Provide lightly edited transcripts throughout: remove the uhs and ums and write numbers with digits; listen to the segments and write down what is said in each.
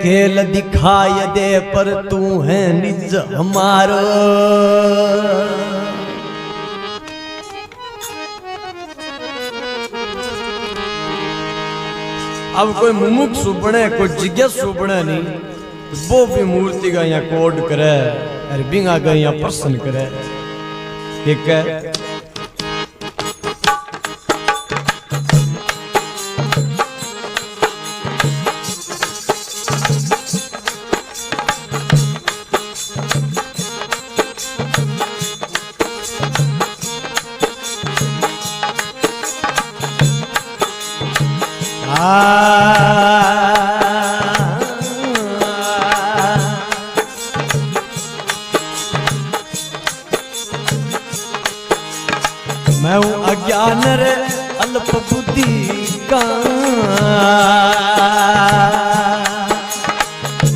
खेल दिखाई दे पर तू है निज हमारो। अब कोई मुमुक्षु बने कोई जिज्ञासु बने नहीं, वो भी मूर्ति का यहाँ कोड करे और बिंगा का यहाँ प्रश्न करे। ठीक है, मैं हूँ अज्ञान रे अल्प बुद्धि का,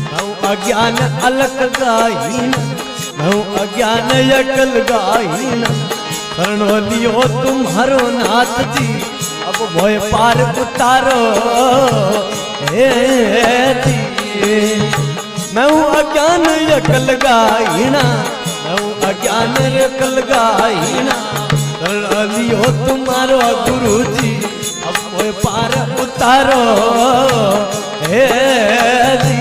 मैं हूँ अज्ञान अलग गाहीन, मैं हूँ अज्ञान यकल गाहीन। शरण लियो तुम्हारो नाथ जी, अब भोय पार उतारो हे जी। मैं हूँ अज्ञान यकल गाहीना, मैं हूँ अज्ञान यकल गाहीना। शरण लियो तुम्हारो गुरु जी, अब भोय पार उतारो हे जी।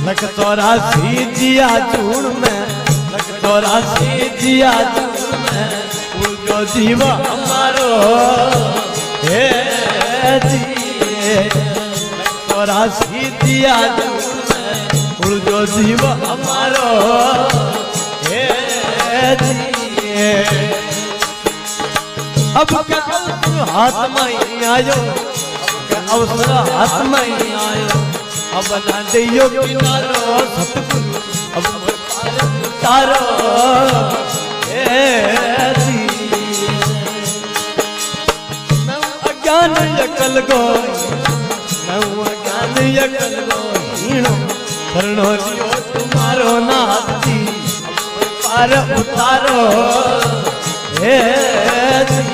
लख 84 जिया चूड़ में, लख 84 जिया चूड़ में, वो जो जीव हमारो हे जी। लख 84 जिया चूड़ में, वो जो जीव हमारो हे जी। अब क्या हाथ में आयो, अवसर हाथ में आयो, अब ना दियो किनारो सतगुरु, अब पार उतारो हे जी। मैं अज्ञान यकल गोई, मैं अज्ञान यकल गोई। शरण लियो तुम्हारो नाथ जी, पार उतारो हे जी।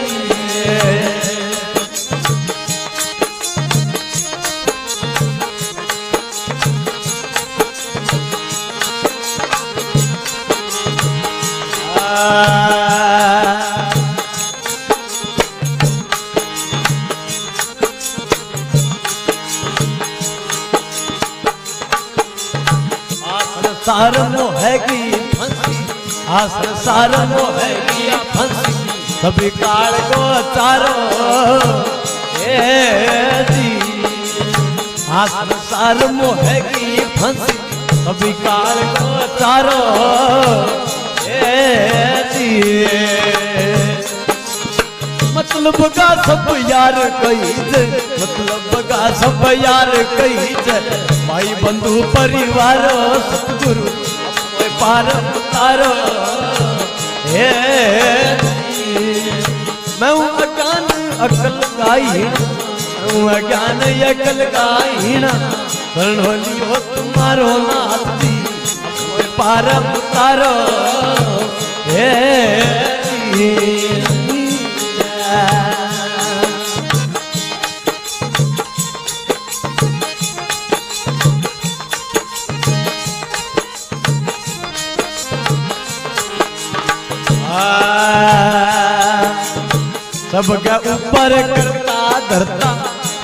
संसार मोहेगी फंसी, आ संसार मोहेगी फंसी, सभी काल को चारो हे जी। आ संसार मोहेगी फंसी, सभी काल को चारो हे जी। मतलब का सब यार कही जे, मतलब का सब यार कही जे, भाई बंधु परिवार सतगुरु पार उतारो हे जी। मैं हूँ अज्ञान अकल गाहीन, मैं हूँ अज्ञान अकल गाहीन। शरण लियो तुम्हारो नाथ जी, पार उतारो हे जी। सबके ऊपर करता धरता,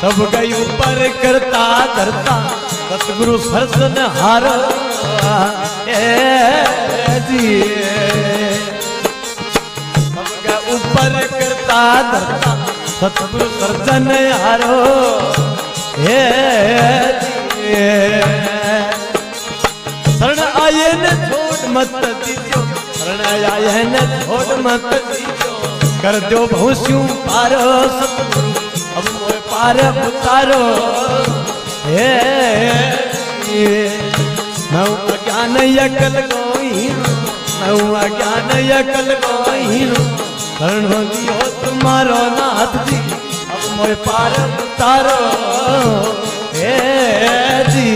सबके ऊपर करता धरता, सतगुरु सरसन हारो जी। सबके ऊपर करता धरता, सतगुरु सरसन हारो हे जी। शरण आए न छोड़ मत दीजो, शरण आए न छोड़ मत दीजो, कर दो भूस्यूं पारो सतगुरु, अब मोय पार उतारो हे। मैं अज्ञान यकल गोहीन, मैं अज्ञान यकल गोहीन। शरण लियो तुम्हारो नाथ जी, अब मोय पार उतारो हे जी।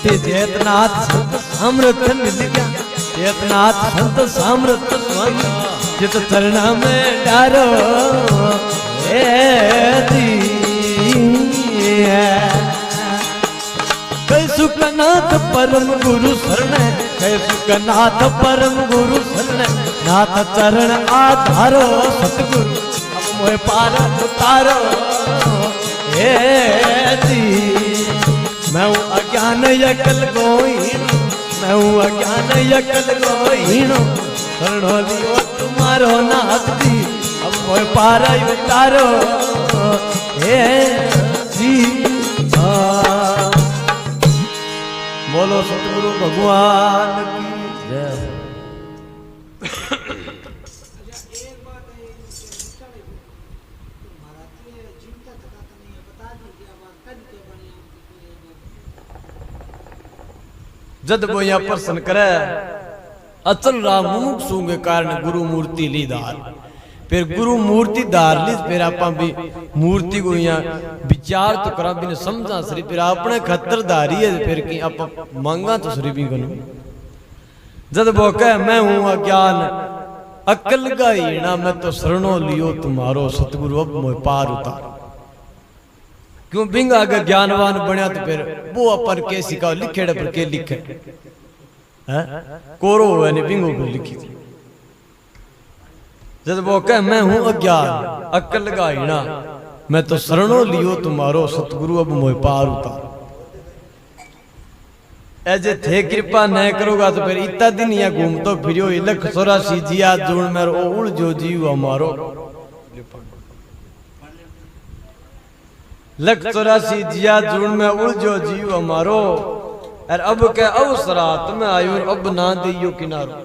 ते जैतनाथ संत सामर्थ मिल गया, जैतनाथ संत सामर्थ स्वामी जित चरणा में डारो कई सुखनाथ परम गुरु शरण, कई सुखनाथ परम गुरु शरण, नाथ चरण आधारो सतगुरु अब मोह पार उतारो हे दी। मैं हूँ अज्ञान यकल गोहीन, मैं हूँ अज्ञान यकल गोहीन, शरणो लियो तुम्हारो नाथ दी अब मोह पार उतारो हे जी। बोलो सतगुरु भगवान की जय। जद वो यहाँ प्रश्न करे अचल राम मुमुक्षु के कारण गुरु मूर्ति ली धार, फिर गुरु मूर्ति धार ली, फिर आप भी मूर्ति को यहाँ विचार तो करा भी समझा सरी, फिर अपने खतर धारी है, फिर की आप मांगा तो सरी भी करूं। जद वो कहे मैं हूं अज्ञान अकल का हीना, मैं तो शरणों लियो तुम्हारो सतगुरु अब मोह पार उतारो। क्यों बिंगा अगर ज्ञानवान बनया तो फिर वो अपन के सिखा लिखे पर के लिखे कोरो हुआ नहीं बिंगो को लिखी थी। जब वो कहे मैं हूं अज्ञान अकल का हीना, मैं तो शरणों लियो तुम्हारो सतगुरु अब मोह पार उतारो। ऐसे थे कृपा न करोगा तो फिर इतना दिन यहाँ घूमतो फिरो लख 84 जिया जोड़ मेरे ओ उड़ जो जीव हमारो, लख 84 जिया जोड़ में उड़ जो जीव हमारो, और अब के अवसरात में आयुर अब ना दियो किनारो।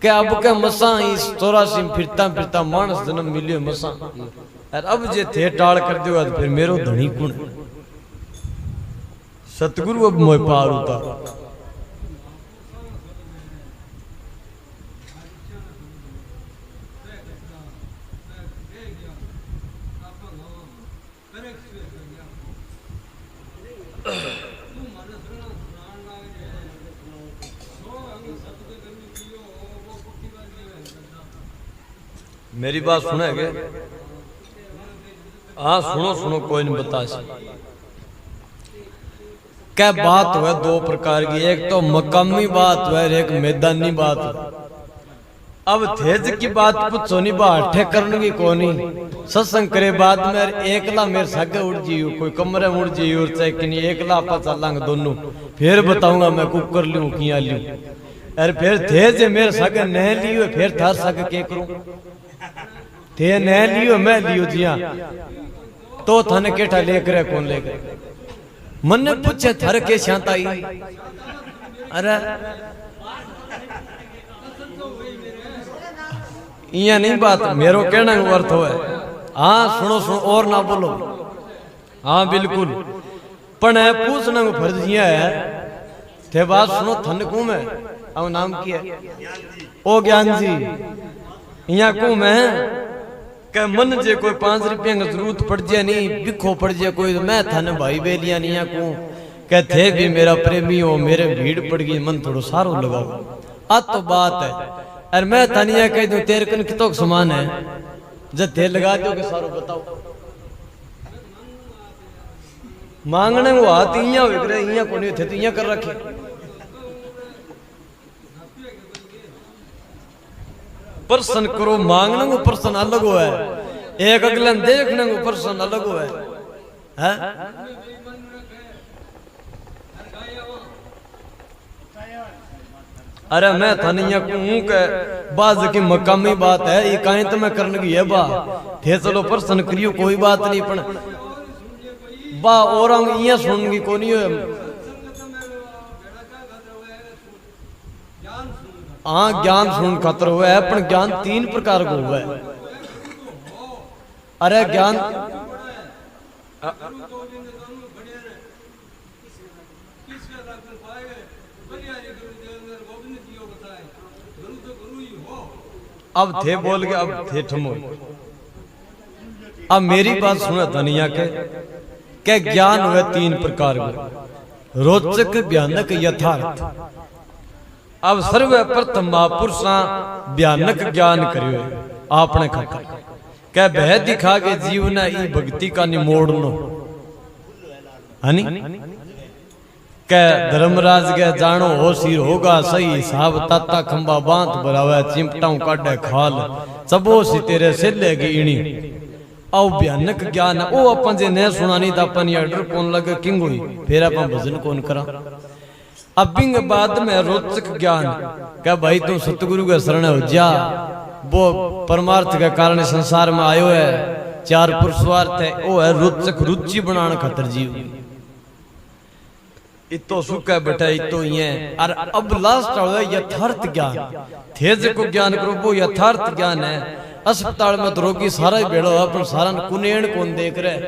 क्या अब के मसा इस 84 फिरता फिरता मानस जन्म मिलियो मसा, और अब जे थे टाल कर दो फिर मेरो धनी कुण सतगुरु अब मोह पार उतारो। मेरी बात सुनेगे? हाँ सुनो सुनो, कोई नहीं बता सकता। क्या बात है दो प्रकार की, एक तो मकामी बात है एक मैदानी बात है। अब थेज की बात पूछो नहीं, बाठे करने की कोनी सत्संग करे बाद में एकला मेरे सागे उड़ जी कोई कमरे उड़ जी और चाहे कि नहीं एकला आपा चलांगे दोनों, फिर बताऊंगा मैं कुकर लूं किया लूं, अरे फिर थेज मेरे सागे न लियो फिर थार सागे के करूं, थे न लियो मैं लियो जिया तो थाने केठा लेकर कौन लेकर मन ने पूछे थर के शांताई, अरे इया नहीं बात मेरो कहना का अर्थ हो है। हाँ सुनो सुनो और ना बोलो, हाँ बिल्कुल पण है पूछना को फर्ज यह है थे बात सुनो थन को मैं अब नाम की है ओ ज्ञान जी इया को मैं के मन जे कोई 5 रुपया की जरूरत पड़ जाए नहीं बिखो पड़ जाए कोई, तो मैं थाने भाई बेलिया नहीं को कहते भी मेरा प्रेमी हो मेरे भीड़ पड़ गई मन थोड़ा सारो लगाओ आ तो बात है। अरे मैं थानिया कह दूं तेरे कन कितो समान है जब थे लगा दो के सारो बताओ, मांगने को हाथ इया विकरे इया को नहीं थे तो इया कर रखे। प्रश्न करो मांगने को प्रश्न अलग हो है, एक अगले देखने को प्रश्न अलग हो है? अरे मैं थानिया कहूं के बाज की मकामी बात है ये कहीं तो मैं करने की है बा थे चलो प्रश्न करियो कोई बात नहीं पण बा और इया सुनगी को नहीं है। हाँ ज्ञान सुन खातर हुआ है पर ज्ञान 3 प्रकार का हुआ है। अरे ज्ञान अब थे बोल के अब थे ठमो। अब मेरी बात सुना धनिया के ज्ञान हुआ 3 प्रकार का, रोचक भयानक यथार्थ। अब सर्वप्रथम महापुरुषा भयानक ज्ञान करियो आपने खाकर कह बह दिखा के जीवन ई भक्ति का निमोड़नो हनी कह धर्मराज के जानो हो सिर होगा सही हिसाब ताता खंबा बांध भरावे चिमटाऊ काटे खाल सबो सी तेरे सिले की इणी आओ भयानक ज्ञान ओ अपन जे ने सुनानी ता अपन ये डर कौन लगे किंग हुई फिर अपन भजन कौन करा। अब बिंग बाद में रोचक ज्ञान क्या भाई तू सतगुरु के शरण हो जा वो परमार्थ के कारण संसार में आयो है चार पुरुषार्थ है वो है रोचक रुचि बनाने खातर जीव इतो सुख है बेटा इतो ये और अब लास्ट है यथार्थ ज्ञान तेज को ज्ञान करो वो यथार्थ ज्ञान है। अस्पताल में तो रोगी सारा ही बेड़ो अपन सारा कुनेण कौन देख रहे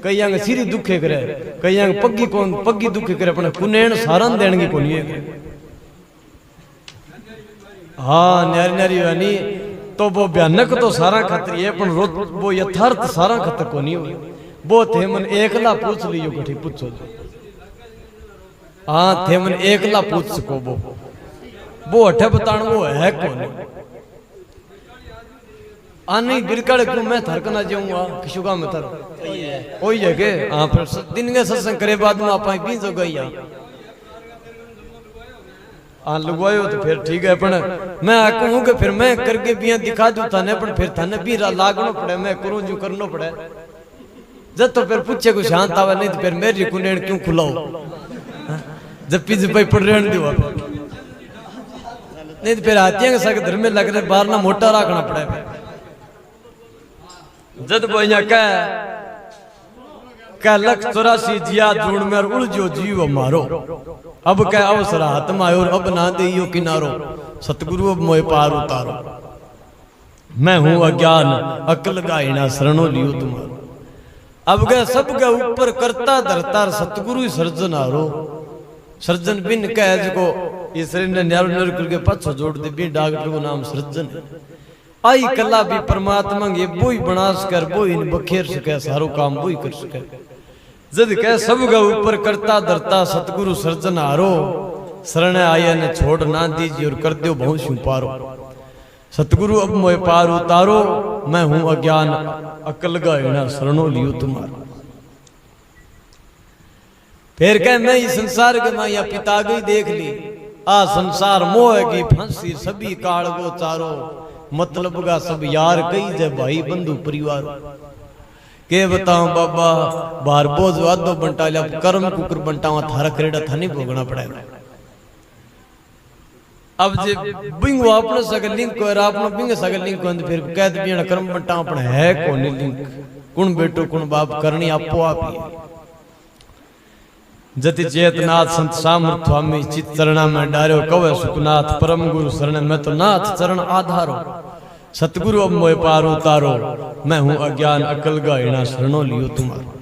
कई अंग सिरी दुखे करे कई अंग पग्गी दुखे करे अपने कुनेण सारा देने की कोनी है। हाँ न्यारी न्यारी वानी तो वो भयानक तो सारा खतरी है पर वो यथार्थ सारा खतर कोनी हो वो थे मन एकला पूछ लियो कठी पूछो हाँ थे मन एकला पूछ सको वो अठे बतान वो है कौन आने बिरकड़ क्यों मैं थरकना जाऊंगा किशु का मतलब वही है के हाँ पर दिन के सत्संग करे बाद में आप भी तो गई हाँ लगवायो तो फिर ठीक है पर मैं कहूँ कि फिर मैं करके भी दिखा दूं थाने पर फिर थाने भी लागनो पड़े मैं करूँ जो करनो पड़े जब तो फिर पूछे को शांत आवे नहीं तो फिर मेरी कुनेड़ क्यों खुलाओ जब पीछे पे पड़ रहे दो नहीं तो फिर हाथियां के साथ घर में लग रहे बाहर ना मोटा रखना पड़े जद बोया कह लख 84 जिया ढूंढ में उलझो जीव मारो अब कह अवसर हाथ में आयो अब ना दियो किनारो सतगुरु अब मोए पार उतारो मैं हूं अज्ञान अकल गाइना शरणो लियो तुम्हारो अब गए सब के ऊपर करता धरता सतगुरु ही सर्जन हारो सर्जन बिन कह को इस शरीर ने न्यारो न्यारो करके पाछो जोड़ दे बिन डॉक्टर को नाम सर्जन आई कला भी परमात्मा ये वो ही बना सकर वो ही बखेर सके सारो काम वो ही कर सके जद कह सब का ऊपर करता धरता सतगुरु सर्जन हारो शरण आया ने छोड़ ना दीजिए और कर दो बहुत पारो सतगुरु अब मोए पार उतारो मैं हूं अज्ञान अकल गायना शरणो लियो तुम्हारा। फिर कह मैं इस संसार के माया पिता गई देख ली आ संसार मोह की फांसी सभी काल वो चारो मतलब का सब यार कई जय भाई बंधु परिवार के बताऊं बाबा बार बोझ वादो बंटा लिया कर्म कुकर बंटावा थारा करेड़ा था नहीं भोगना पड़ेगा। अब जे बिंग अपने सगल लिंक को आपने बिंग सगल लिंक को फिर कैद बिना कर्म बंटावा अपने है कौन लिंक कुण बेटो कुण बाप करनी आपो आप ही जति चेतनाथ संत सामर्थ स्वामी चित चरणा में डार्यो कवे सुखनाथ परम गुरु शरण में तो नाथ चरण आधारो सतगुरु अब मोए पार उतारो मैं हूं अज्ञान अकल गाइना शरणो लियो तुम्हारो।